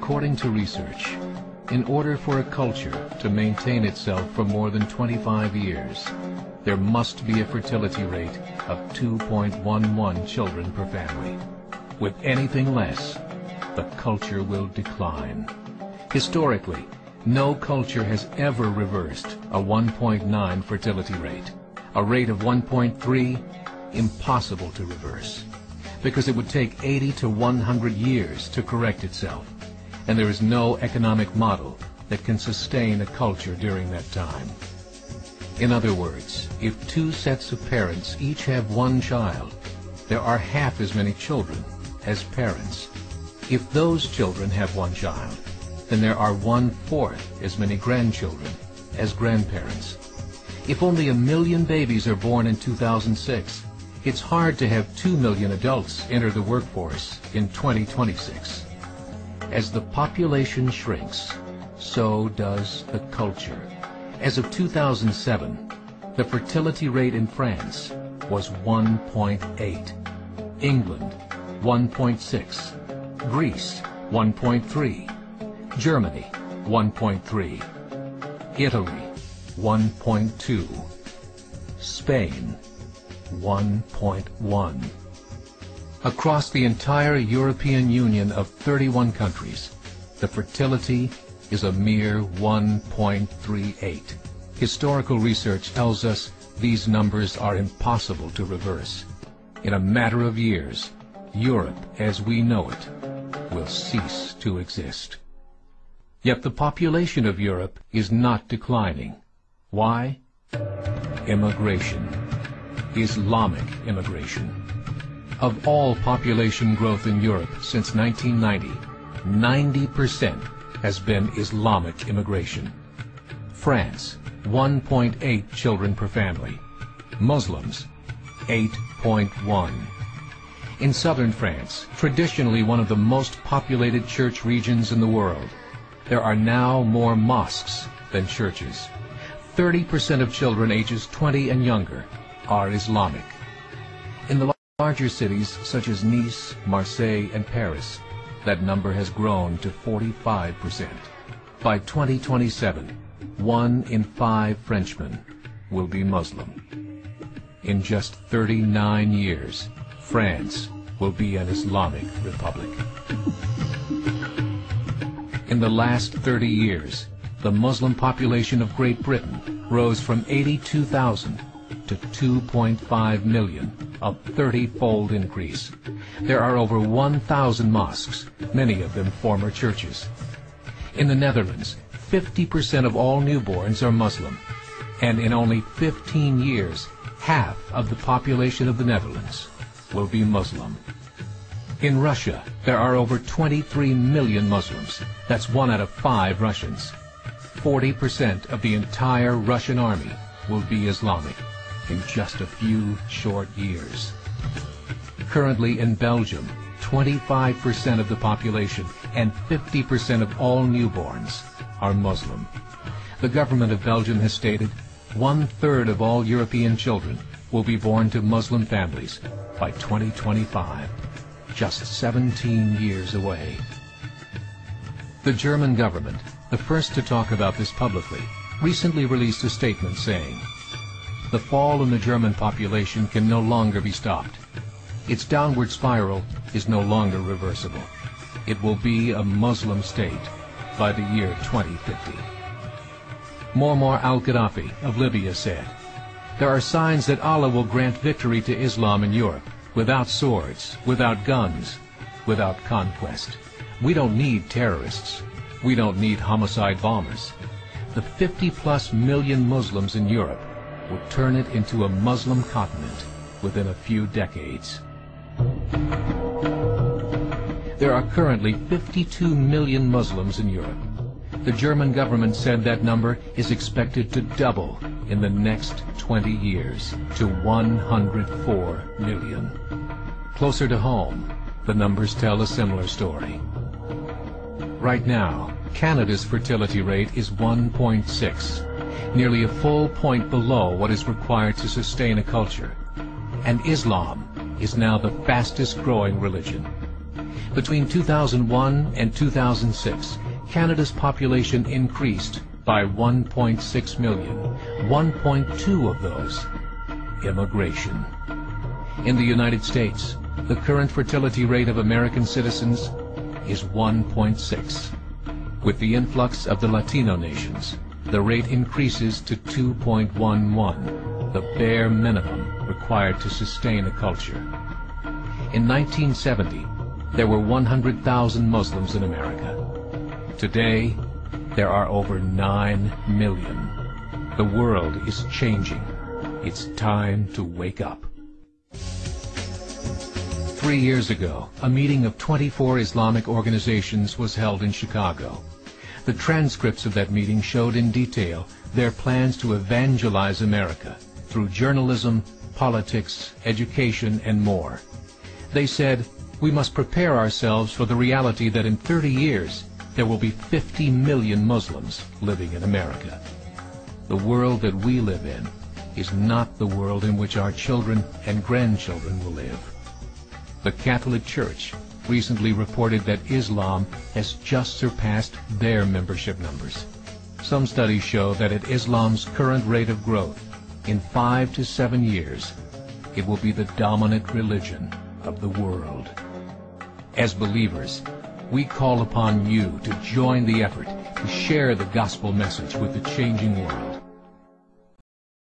According to research, in order for a culture to maintain itself for more than 25 years, there must be a fertility rate of 2.11 children per family. With anything less, the culture will decline. Historically, no culture has ever reversed a 1.9 fertility rate. A rate of 1.3, impossible to reverse, because it would take 80 to 100 years to correct itself, and there is no economic model that can sustain a culture during that time. In other words, if two sets of parents each have one child, there are half as many children as parents. If those children have one child, then there are 1/4 as many grandchildren as grandparents. If only 1 million babies are born in 2006, it's hard to have 2 million adults enter the workforce in 2026. As the population shrinks, so does the culture. As of 2007, the fertility rate in France was 1.8, England 1.6, Greece 1.3, Germany 1.3, Italy 1.2, Spain 1.1. Across the entire European Union of 31 countries, the fertility is a mere 1.38. Historical research tells us these numbers are impossible to reverse. In a matter of years, Europe as we know it will cease to exist. Yet the population of Europe is not declining. Why? Immigration. Islamic immigration. Of all population growth in Europe since 1990, 90% has been Islamic immigration. France, 1.8 children per family. Muslims, 8.1. In southern France, traditionally one of the most populated church regions in the world, there are now more mosques than churches. 30% of children ages 20 and younger are Islamic. In the larger cities such as Nice, Marseille, and Paris, that number has grown to 45%. By 2027, 1 in 5 Frenchmen will be Muslim. In just 39 years, France will be an Islamic republic. In the last 30 years, the Muslim population of Great Britain rose from 82,000 to 2.5 million, a 30-fold increase. There are over 1,000 mosques, many of them former churches. In the Netherlands, 50% of all newborns are Muslim, and in only 15 years, half of the population of the Netherlands will be Muslim. In Russia, there are over 23 million Muslims. That's 1 out of 5 Russians. 40% of the entire Russian army will be Islamic in just a few short years. Currently in Belgium, 25% of the population and 50% of all newborns are Muslim. The government of Belgium has stated 1/3 of all European children will be born to Muslim families by 2025, just 17 years away. The German government, the first to talk about this publicly, recently released a statement saying, "The fall in the German population can no longer be stopped. Its downward spiral is no longer reversible. It will be a Muslim state by the year 2050. Muammar al-Gaddafi of Libya said, "There are signs that Allah will grant victory to Islam in Europe, without swords, without guns, without conquest. We don't need terrorists. We don't need homicide bombers. The 50+ million Muslims in Europe will turn it into a Muslim continent within a few decades." There are currently 52 million Muslims in Europe. The German government said that number is expected to double in the next 20 years to 104 million. Closer to home, the numbers tell a similar story. Right now, Canada's fertility rate is 1.6, nearly a full point below what is required to sustain a culture. And Islam is now the fastest growing religion. Between 2001 and 2006, Canada's population increased by 1.6 million, 1.2 of those immigration. In the United States, the current fertility rate of American citizens is 1.6. With the influx of the Latino nations, the rate increases to 2.11, the bare minimum required to sustain a culture. In 1970, there were 100,000 Muslims in America. Today, there are over 9 million. The world is changing. It's time to wake up. 3 years ago, a meeting of 24 Islamic organizations was held in Chicago. The transcripts of that meeting showed in detail their plans to evangelize America through journalism, politics, education, and more. They said, we must prepare ourselves for the reality that in 30 years, there will be 50 million Muslims living in America. The world that we live in is not the world in which our children and grandchildren will live. The Catholic Church recently reported that Islam has just surpassed their membership numbers. Some studies show that at Islam's current rate of growth, in 5 to 7 years, it will be the dominant religion of the world. As believers, we call upon you to join the effort to share the gospel message with the changing world.